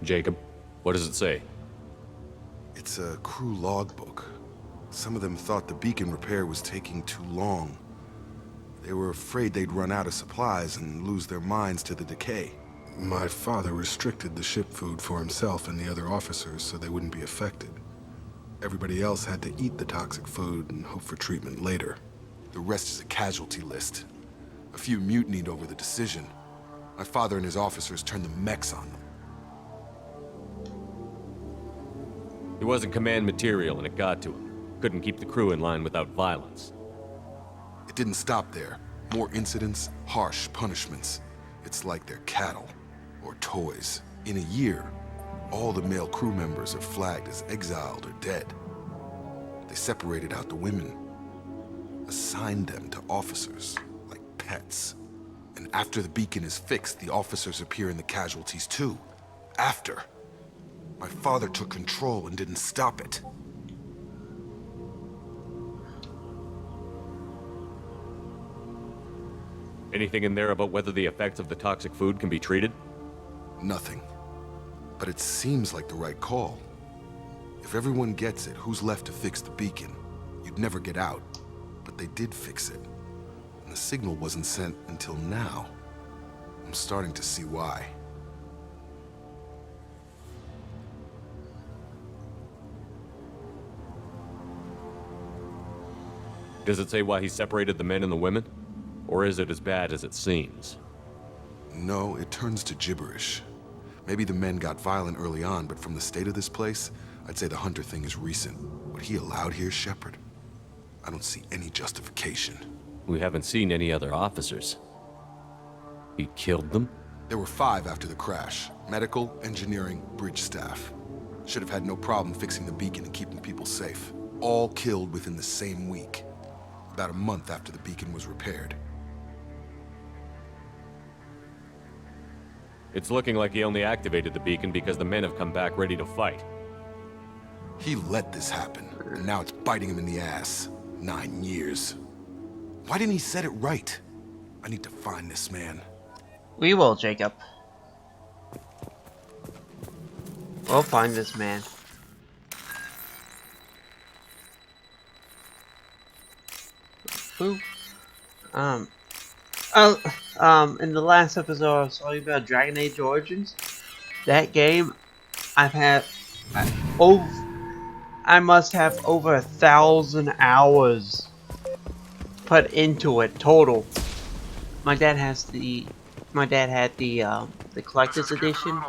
Jacob, what does it say? It's a crew logbook. Some of them thought the beacon repair was taking too long. They were afraid they'd run out of supplies and lose their minds to the decay. My father restricted the ship food for himself and the other officers so they wouldn't be affected. Everybody else had to eat the toxic food and hope for treatment later. The rest is a casualty list. A few mutinied over the decision. My father and his officers turned the mechs on them. He wasn't command material and it got to him. Couldn't keep the crew in line without violence. It didn't stop there. More incidents, harsh punishments. It's like they're cattle or toys. In a year, all the male crew members are flagged as exiled or dead. They separated out the women, assigned them to officers like pets. And after the beacon is fixed, the officers appear in the casualties too. After. My father took control and didn't stop it. Anything in there about whether the effects of the toxic food can be treated? Nothing. But it seems like the right call. If everyone gets it, who's left to fix the beacon? You'd never get out. But they did fix it. And the signal wasn't sent until now. I'm starting to see why. Does it say why he separated the men and the women? Or is it as bad as it seems? No, it turns to gibberish. Maybe the men got violent early on, but from the state of this place, I'd say the Hunter thing is recent. What he allowed here, Shepard? I don't see any justification. We haven't seen any other officers. He killed them? There were 5 after the crash. Medical, engineering, bridge staff. Should have had no problem fixing the beacon and keeping people safe. All killed within the same week. About a month after the beacon was repaired. It's looking like he only activated the beacon because the men have come back ready to fight. He let this happen, and now it's biting him in the ass. 9 years. Why didn't he set it right? I need to find this man. We will, Jacob. We'll find this man. Who? In the last episode I was talking about Dragon Age Origins. That game, I must have over 1,000 hours put into it total. My dad had the collector's edition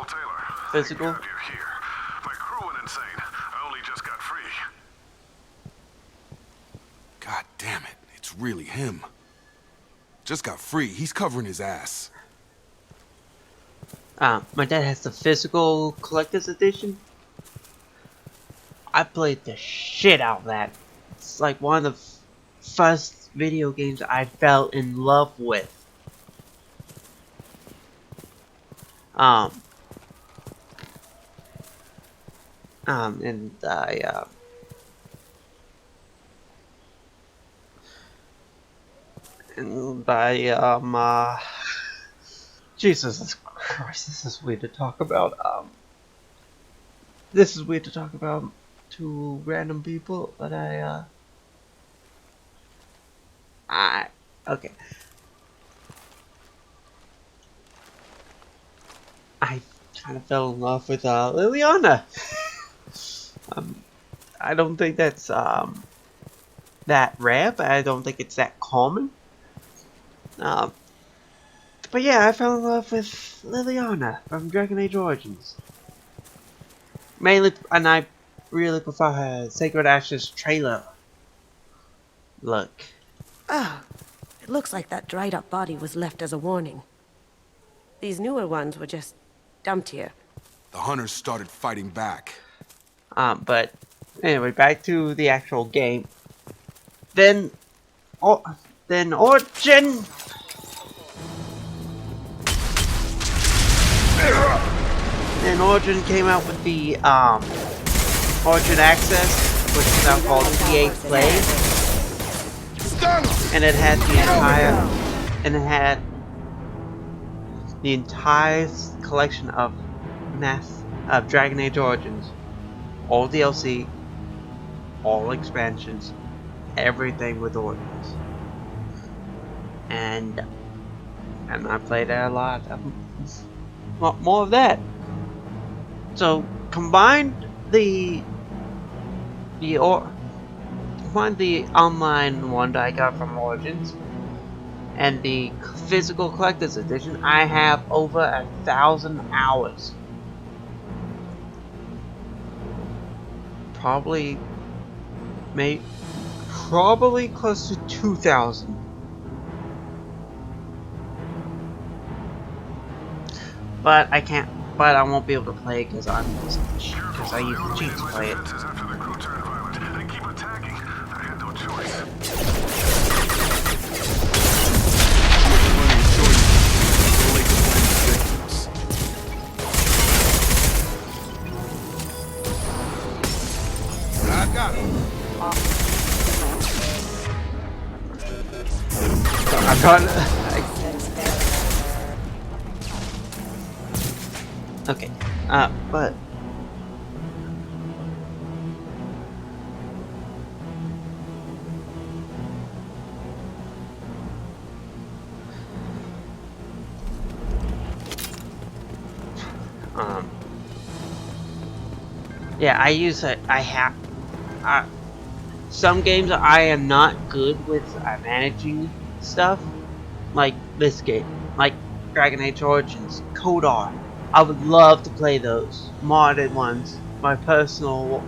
physical. God damn it, it's really him. Just got free, he's covering his ass. My dad has the physical collector's edition. I played the shit out of that. It's like one of the first video games I fell in love with. And Jesus Christ, this is weird to talk about. This is weird to talk about to random people, but okay. I kind of fell in love with Liliana. I don't think that's that rare, but I don't think it's that common. But yeah, I fell in love with Liliana from Dragon Age Origins. Mainly, and I really prefer her Sacred Ashes trailer look. Ah, it looks like that dried up body was left as a warning. These newer ones were just dumped here. The hunters started fighting back. But anyway, back to the actual game. Then Origin. Then Origin came out with the Origin Access, which is now called EA Play, and it had the entire collection of of Dragon Age Origins. All DLC, all expansions, everything with Origins. And I played it a lot. More of that. So combine the online one that I got from Origins and the physical collector's edition. I have over 1,000 hours. Probably close to 2,000. But I can't. But I won't be able to play it because I use the cheats to play it. I got him. I'm trying to. Okay, but yeah, I use it. I have some games I am not good with managing stuff, like this game, like Dragon Age Origins, Kodar. I would love to play those modded ones, my personal,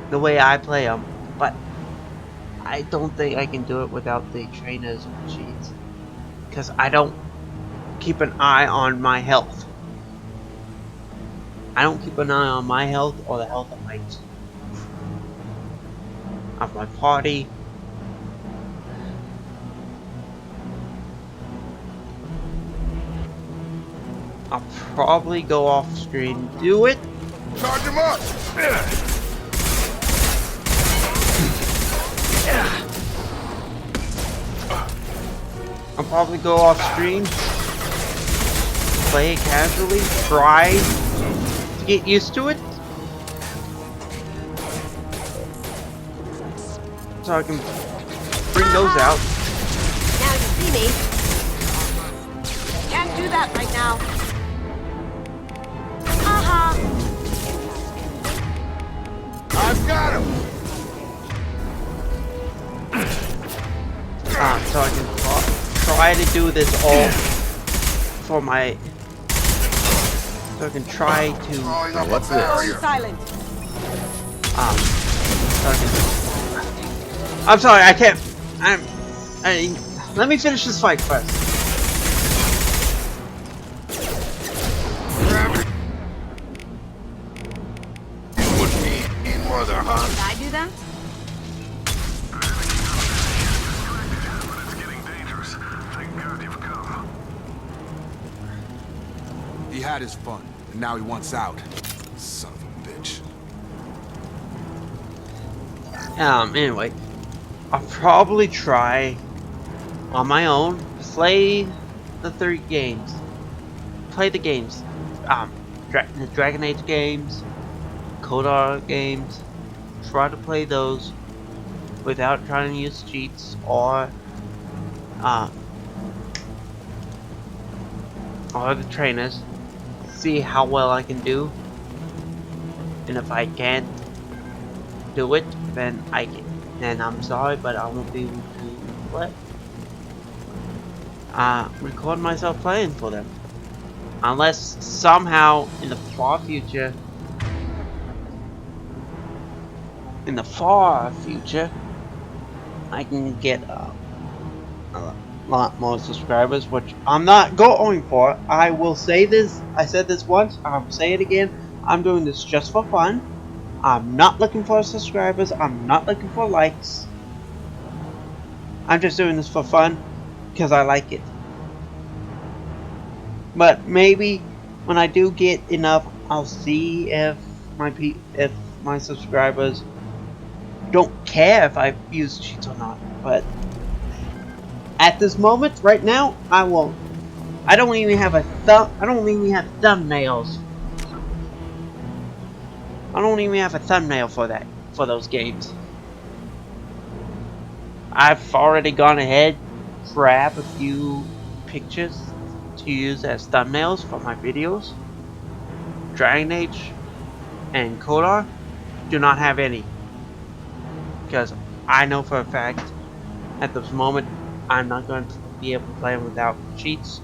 the way I play them, but I don't think I can do it without the trainers and cheats, because I don't keep an eye on my health. I don't keep an eye on my health or the health of my party. I'll probably go off screen, do it. Charge him up! I'll probably go off screen, play it casually, try to get used to it, so I can bring those out. Now you see me. Can't do that right now. I've got him! So I can try to do this all for my. So I can try to. What's this? Silent. So I can, I'm sorry, I can't. Let me finish this fight first. Put me in mother, huh? Did I do that? He had his fun, and now he wants out. Son of a bitch. Anyway, I'll probably try on my own, play the 3 games. Play the games. The Dragon Age games, Kodar games. Try to play those without trying to use cheats or the trainers. See how well I can do. And if I can't do it, then I'm sorry, but I won't be able to play. Record myself playing for them, unless somehow in the far future, I can get a lot more subscribers, which I'm not going for. I will say this. I said this once. I'll say it again. I'm doing this just for fun. I'm not looking for subscribers. I'm not looking for likes. I'm just doing this for fun because I like it. But maybe when I do get enough, I'll see if my subscribers don't care if I use cheats or not. But at this moment, right now, I won't. I don't even have a thumb. I don't even have thumbnails. I don't even have a thumbnail for that, for those games. I've already gone ahead, grabbed a few pictures to use as thumbnails for my videos. Dragon Age and Kodar do not have any, because I know for a fact at this moment I'm not going to be able to play them without cheats.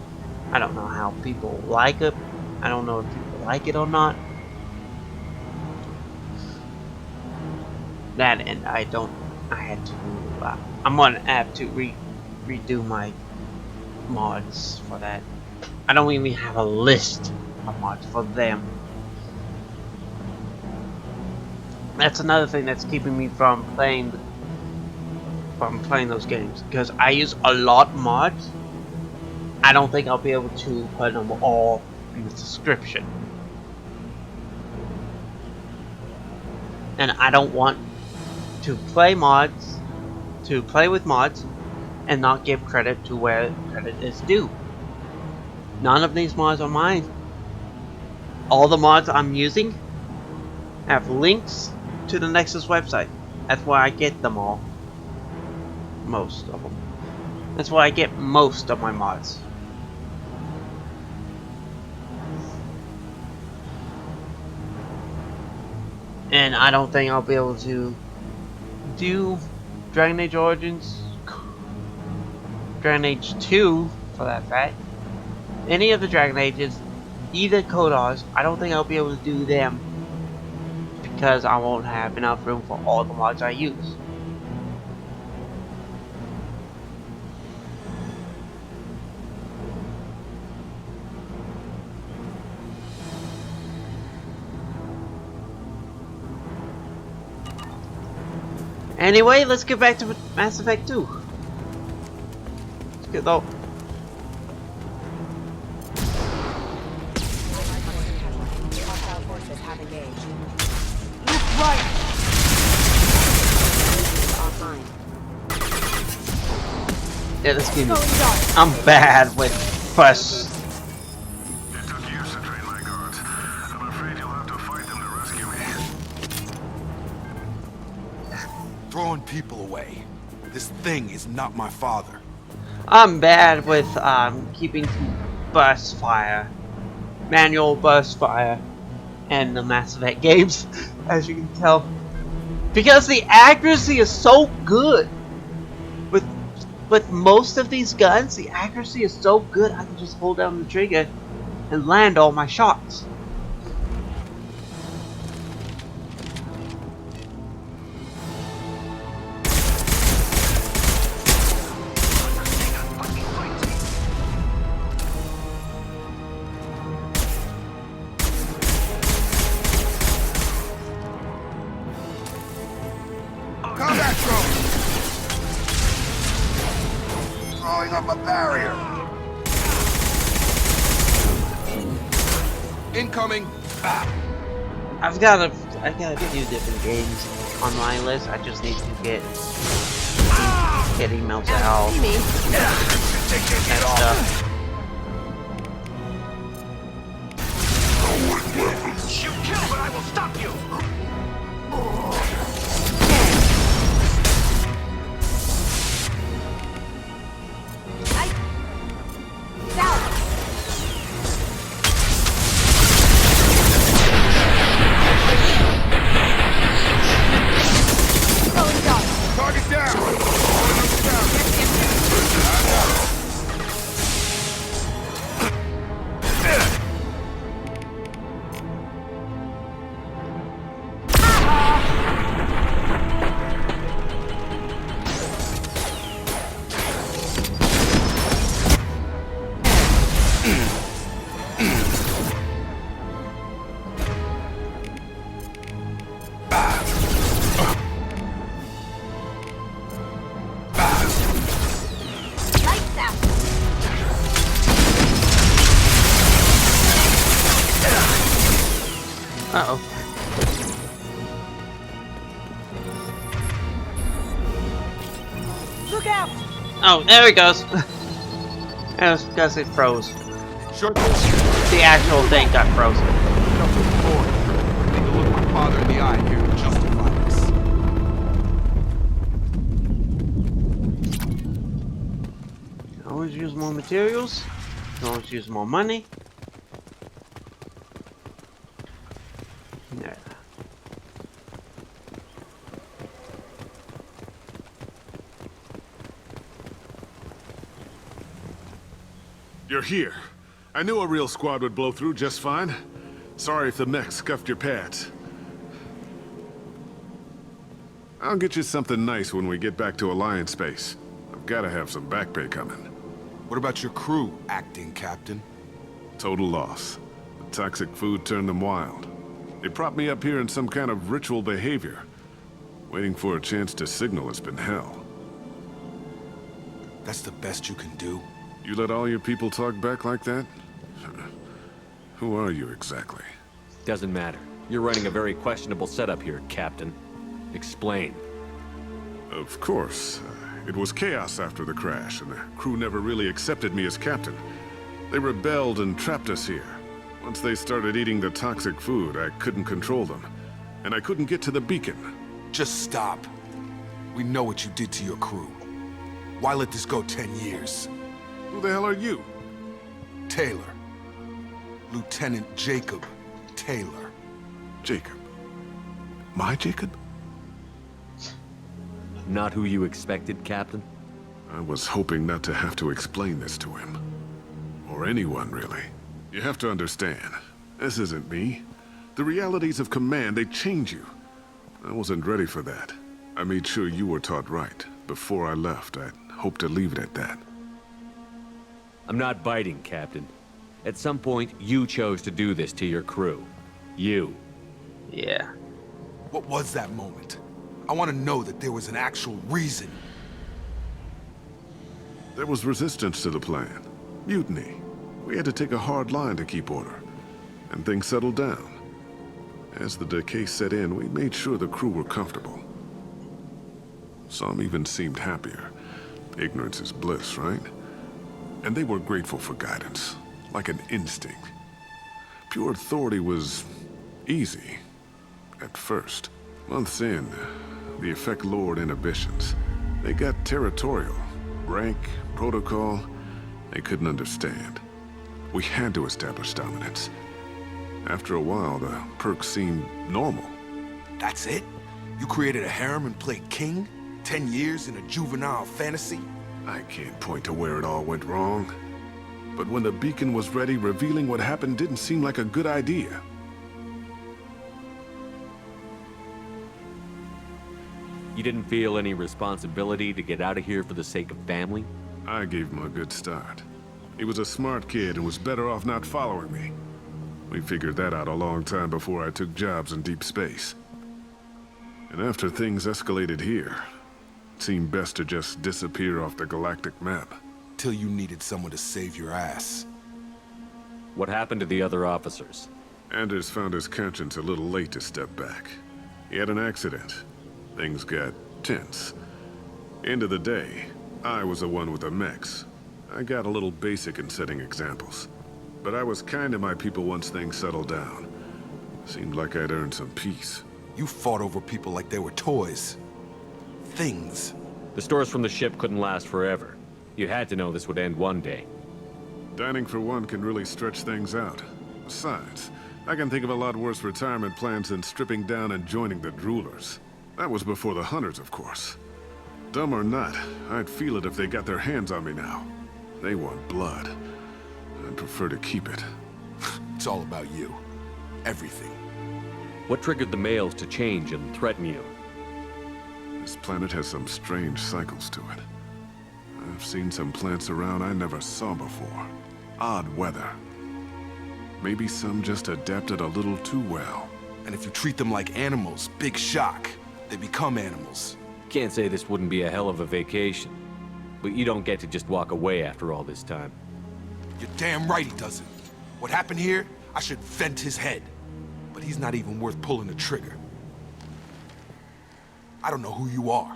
I don't know how people like it. I don't know if people like it or not. That, and I had to, I'm gonna have to redo my mods for that. I don't even have a list of mods for them. That's another thing that's keeping me from playing those games, because I use a lot of mods. I don't think I'll be able to put them all in the description, and I don't want to play with mods and not give credit to where credit is due. None of these mods are mine. All the mods I'm using have links to the Nexus website. That's why I get them all. Most of them. That's why I get most of my mods. And I don't think I'll be able to do Dragon Age Origins, Dragon Age 2 for that fact, any of the Dragon Ages, either Kodars. I don't think I'll be able to do them because I won't have enough room for all the mods I use. Anyway, let's get back to Mass Effect 2. Let's get though. Yeah, this game. I'm bad with bus. It took years to train my guards. I'm afraid you'll have to fight them to rescue me. Throwing people away. This thing is not my father. I'm bad with keeping burst fire, manual burst fire, and the Mass Effect games, as you can tell, because the accuracy is so good. With most of these guns, the accuracy is so good. I can just hold down the trigger and land all my shots. Combat drone! Throwing up a barrier! Incoming! I got a few different games on my list. I just need to get emails out and stuff. You kill, but I will stop you! Target down! Uh-oh. Look out! Oh, there it goes. That was because it froze. Short distance. The actual thing got frozen. Get up with Lord. I need to look my father in the eye here to justify this. Always use more materials. Always use more money. Yeah. You're here. I knew a real squad would blow through just fine. Sorry if the mech scuffed your pads. I'll get you something nice when we get back to Alliance space. I've gotta have some back pay coming. What about your crew, acting captain? Total loss. The toxic food turned them wild. They propped me up here in some kind of ritual behavior. Waiting for a chance to signal has been hell. That's the best you can do? You let all your people talk back like that? Who are you exactly? Doesn't matter. You're running a very questionable setup here, Captain. Explain. Of course. It was chaos after the crash, and the crew never really accepted me as captain. They rebelled and trapped us here. Once they started eating the toxic food, I couldn't control them. And I couldn't get to the beacon. Just stop. We know what you did to your crew. Why let this go 10 years? Who the hell are you? Taylor. Lieutenant Jacob Taylor. Jacob. My Jacob? Not who you expected, Captain? I was hoping not to have to explain this to him. Or anyone, really. You have to understand, this isn't me. The realities of command, they change you. I wasn't ready for that. I made sure you were taught right. Before I left, I'd hoped to leave it at that. I'm not biting, Captain. At some point, you chose to do this to your crew. You. Yeah. What was that moment? I want to know that there was an actual reason. There was resistance to the plan. Mutiny. We had to take a hard line to keep order. And things settled down. As the decay set in, we made sure the crew were comfortable. Some even seemed happier. Ignorance is bliss, right? And they were grateful for guidance, like an instinct. Pure authority was easy, at first. Months in, the effect lowered inhibitions. They got territorial. Rank, protocol, they couldn't understand. We had to establish dominance. After a while, the perks seemed normal. That's it? You created a harem and played king? 10 years in a juvenile fantasy? I can't point to where it all went wrong. But when the beacon was ready, revealing what happened didn't seem like a good idea. You didn't feel any responsibility to get out of here for the sake of family? I gave him a good start. He was a smart kid and was better off not following me. We figured that out a long time before I took jobs in deep space. And after things escalated here, it seemed best to just disappear off the galactic map. Till you needed someone to save your ass. What happened to the other officers? Anders found his conscience a little late to step back. He had an accident. Things got tense. End of the day, I was the one with the mechs. I got a little basic in setting examples. But I was kind to my people once things settled down. Seemed like I'd earned some peace. You fought over people like they were toys. Things. The stores from the ship couldn't last forever. You had to know this would end one day. Dining for one can really stretch things out. Besides, I can think of a lot worse retirement plans than stripping down and joining the droolers. That was before the hunters, of course. Dumb or not, I'd feel it if they got their hands on me now. They want blood. I'd prefer to keep it. It's all about you. Everything. What triggered the males to change and threaten you? This planet has some strange cycles to it. I've seen some plants around I never saw before. Odd weather. Maybe some just adapted a little too well. And if you treat them like animals, big shock. They become animals. Can't say this wouldn't be a hell of a vacation. But you don't get to just walk away after all this time. You're damn right he doesn't. What happened here, I should vent his head. But he's not even worth pulling the trigger. I don't know who you are,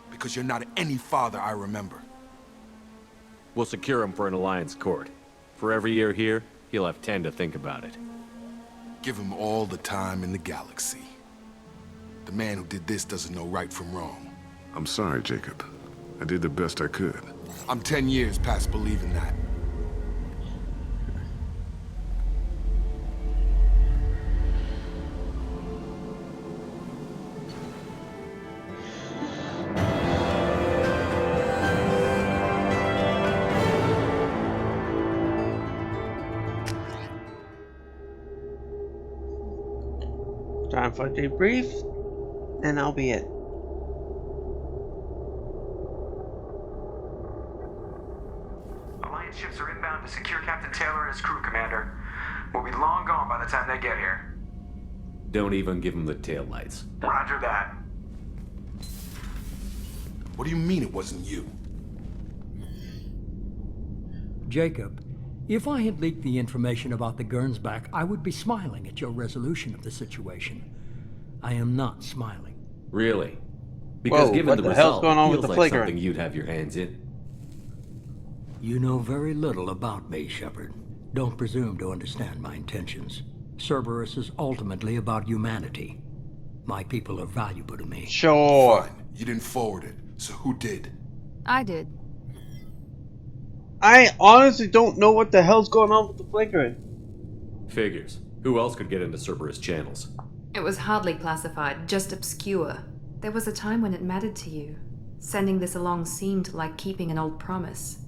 because you're not any father I remember. We'll secure him for an Alliance court. For every year here, he'll have 10 to think about it. Give him all the time in the galaxy. The man who did this doesn't know right from wrong. I'm sorry, Jacob. I did the best I could. I'm 10 years past believing that. Time for a debrief, and that'll be it. Alliance ships are inbound to secure Captain Taylor and his crew, Commander. We'll be long gone by the time they get here. Don't even give him the taillights. Roger that. What do you mean it wasn't you? Jacob, if I had leaked the information about the Gernsback, I would be smiling at your resolution of the situation. I am not smiling. Really? Because Whoa, given what the the hell's result, going on it with feels the like flickering? something you'd have your hands in. You know very little about me, Shepard. Don't presume to understand my intentions. Cerberus is ultimately about humanity. My people are valuable to me. Sure. Fine. You didn't forward it, so who did? I did. I honestly don't know what the hell's going on with the flickering. Figures. Who else could get into Cerberus channels? It was hardly classified, just obscure. There was a time when it mattered to you. Sending this along seemed like keeping an old promise.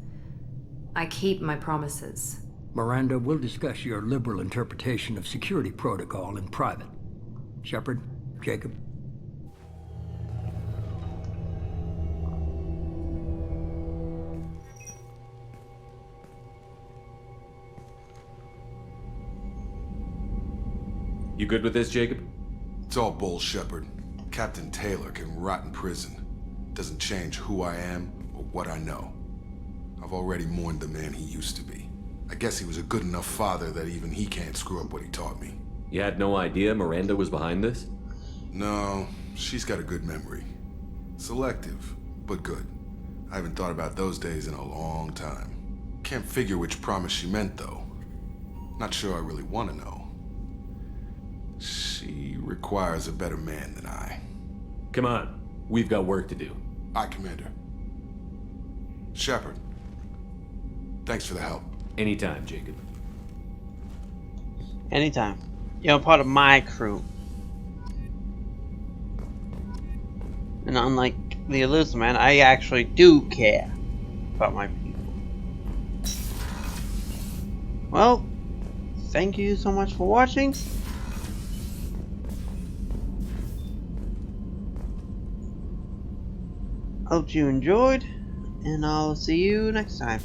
I keep my promises. Miranda, we'll discuss your liberal interpretation of security protocol in private. Shepard, Jacob. You good with this, Jacob? It's all bull, Shepard. Captain Taylor can rot in prison. Doesn't change who I am or what I know. I've already mourned the man he used to be. I guess he was a good enough father that even he can't screw up what he taught me. You had no idea Miranda was behind this? No, she's got a good memory. Selective, but good. I haven't thought about those days in a long time. Can't figure which promise she meant, though. Not sure I really want to know. She requires a better man than I. Come on. We've got work to do. Aye, Commander. Shepard. Thanks for the help. Anytime, Jacob. Anytime. You're part of my crew. And unlike the Elusive Man, I actually do care about my people. Well, thank you so much for watching. Hope you enjoyed, and I'll see you next time.